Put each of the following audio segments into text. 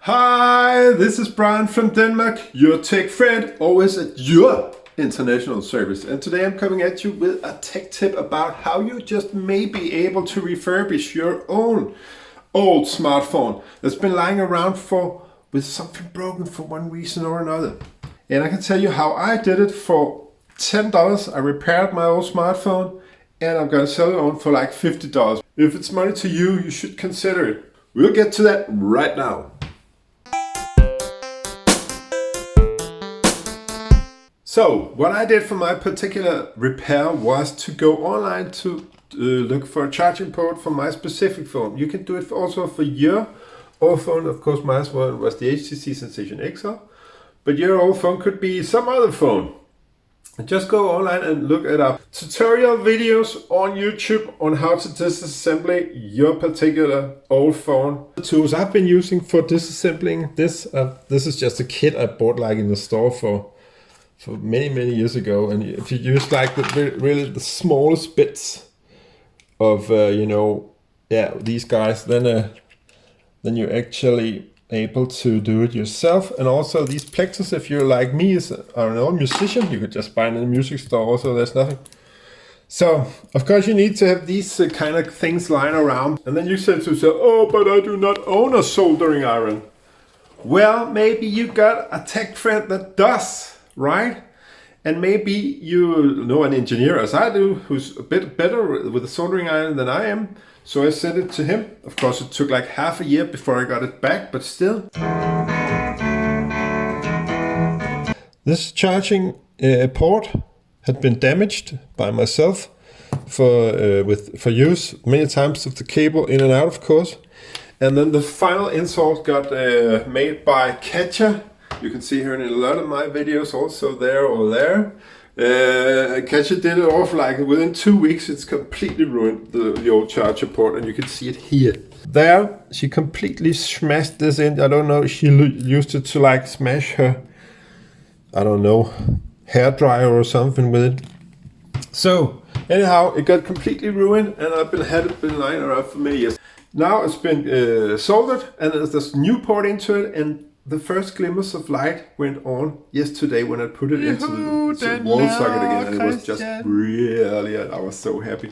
Hi, this is Brian from Denmark, your tech friend, always at your international service. And today I'm coming at you with a tech tip about how you just may be able to refurbish your own old smartphone that's been lying around with something broken for one reason or another. And I can tell you how I did it. For $10. I repaired my old smartphone and I'm gonna sell it on for like $50. If it's money to you, you should consider it. We'll get to that right now. So what I did for my particular repair was to go online to look for a charging port for my specific phone. You can do it also for your old phone. Of course, my one was the HTC Sensation XL, but your old phone could be some other phone. Just go online and look at up tutorial videos on YouTube on how to disassemble your particular old phone. The tools I've been using for disassembling this is just a kit I bought like in the store for many years ago. And if you use like really the smallest bits of these guys, then you're actually able to do it yourself. And also these plexus, if you're like me, is I don't know, a musician, you could just buy in a music store. Also, there's nothing. So of course you need to have these kind of things lying around. And then you say to yourself, oh, but I do not own a soldering iron. Well, maybe you got a tech friend that does. Right? And maybe you know an engineer, as I do, who's a bit better with a soldering iron than I am. So I sent it to him. Of course, it took like half a year before I got it back, but still. This charging port had been damaged by myself for use many times with the cable in and out, of course. And then the final install got made by Katja. You can see her in a lot of my videos, also there or there. Katja did it off like within 2 weeks. It's completely ruined the old charger port, and you can see it here. There, she completely smashed this in. I don't know, she used it to like smash her, I don't know, hair dryer or something with it. So anyhow, it got completely ruined, and I've been lying around for many years. Now it's been soldered, and there's this new port into it, and the first glimmers of light went on yesterday when I put it into the wall socket again, and it was just brilliant. I was so happy.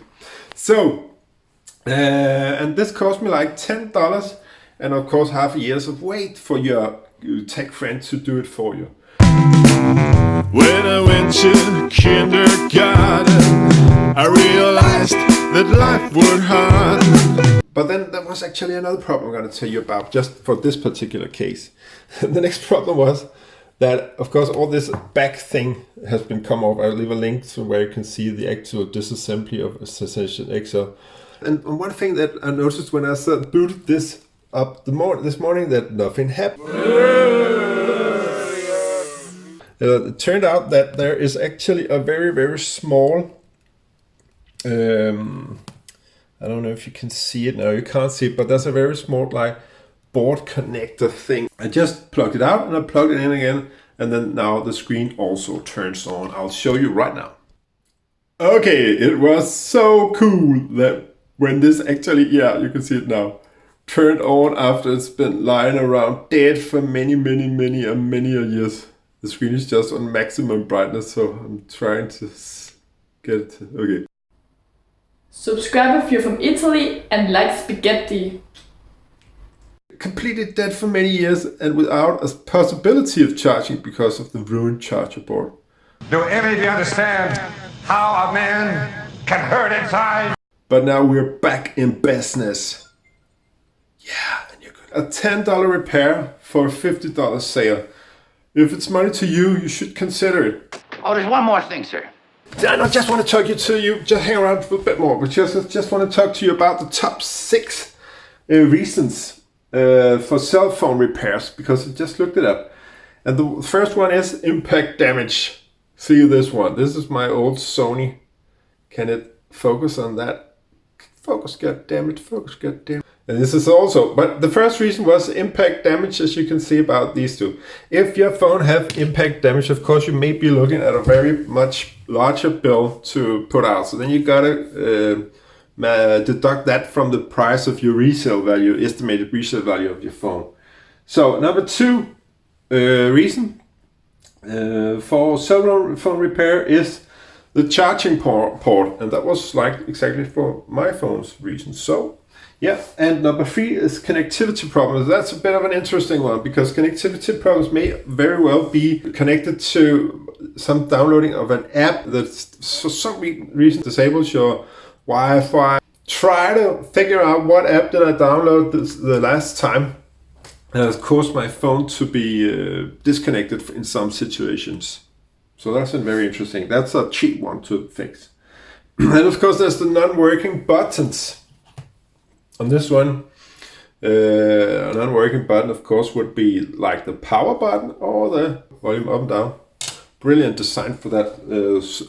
So, and this cost me like $10, and of course half a year's of wait for your tech friend to do it for you. When I went to kindergarten, I realized that life was hard. But then there was actually another problem I'm going to tell you about just for this particular case. The next problem was that, of course, all this back thing has been come off. I'll leave a link to where you can see the actual disassembly of a Sensation XL. And one thing that I noticed when I booted this up this morning, that nothing happened. It turned out that there is actually a very small I don't know if you can see it now. You can't see it, but there's a very small like board connector thing. I just plugged it out and I plugged it in again, and then now the screen also turns on. I'll show you right now. Okay, it was so cool that when this actually, yeah, you can see it now, turned on after it's been lying around dead for many years. The screen is just on maximum brightness, so I'm trying to get it. Okay. Subscribe if you're from Italy and like spaghetti. Completely dead for many years and without a possibility of charging because of the ruined charger board. Do any of you understand how a man can hurt inside? But now we're back in business. Yeah, and you're good. A $10 repair for a $50 sale. If it's money to you, you should consider it. Oh, there's one more thing, sir. I just want to talk to you, just hang around for a bit more, but just want to talk to you about the top 6 reasons for cell phone repairs, because I just looked it up. And the first one is impact damage. See this one. This is my old Sony. Can it focus on that? Focus, goddammit, focus, goddammit. And this is also, but the first reason was impact damage, as you can see about these two. If your phone have impact damage, of course, you may be looking at a very much larger bill to put out. So then you gotta deduct that from the price of your resale value, estimated resale value of your phone. So number 2 reason for cell phone repair is the charging port, and that was like exactly for my phone's reason. So yeah, and number 3 is connectivity problems. That's a bit of an interesting one, because connectivity problems may very well be connected to some downloading of an app that for some reason disables your Wi-Fi. Try to figure out what app did I download the last time. And it has caused my phone to be disconnected in some situations. So that's very interesting. That's a cheap one to fix. And of course there's the non-working buttons. On this one, a non-working button of course would be like the power button or the volume up and down. Brilliant design for that. That's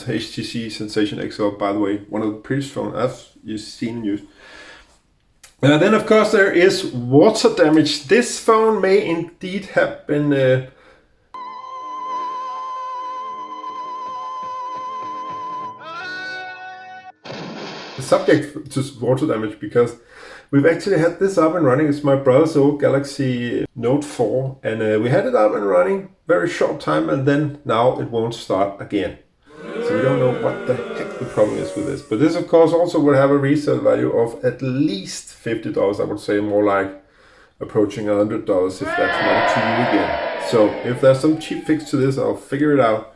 HTC Sensation XL, by the way, one of the prettiest phones I've seen and used. Then of course there is water damage. This phone may indeed have been subject to water damage, because we've actually had this up and running. It's my brother's old Galaxy Note 4, and we had it up and running very short time, and then now it won't start again. So we don't know what the heck the problem is with this. But this of course also would have a resale value of at least $50. I would say more like approaching $100 if that's money to you again. So if there's some cheap fix to this, I'll figure it out.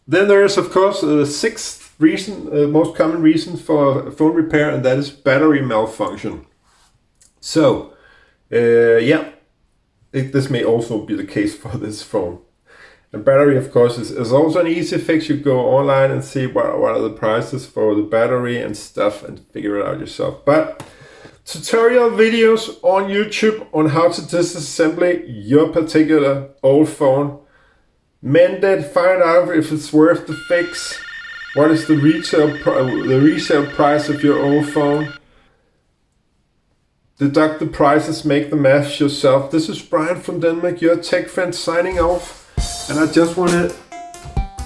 Then there is of course the 6th reason, most common reason for phone repair, and that is battery malfunction. So yeah, this may also be the case for this phone. And battery of course is also an easy fix. You go online and see what are the prices for the battery and stuff and figure it out yourself. But tutorial videos on YouTube on how to disassemble your particular old phone, mend it, find out if it's worth the fix, what is the resale price of your old phone, deduct the prices, make the math yourself. This is Brian from Denmark, your tech friend, signing off. And I just want to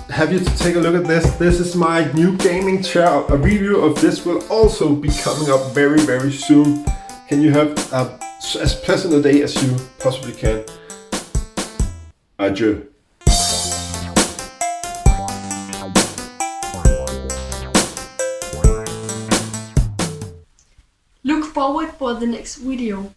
have you to take a look at this. This is my new gaming chair. A review of this will also be coming up very, very soon. Can you have as pleasant a day as you possibly can. Adieu. Look forward for the next video.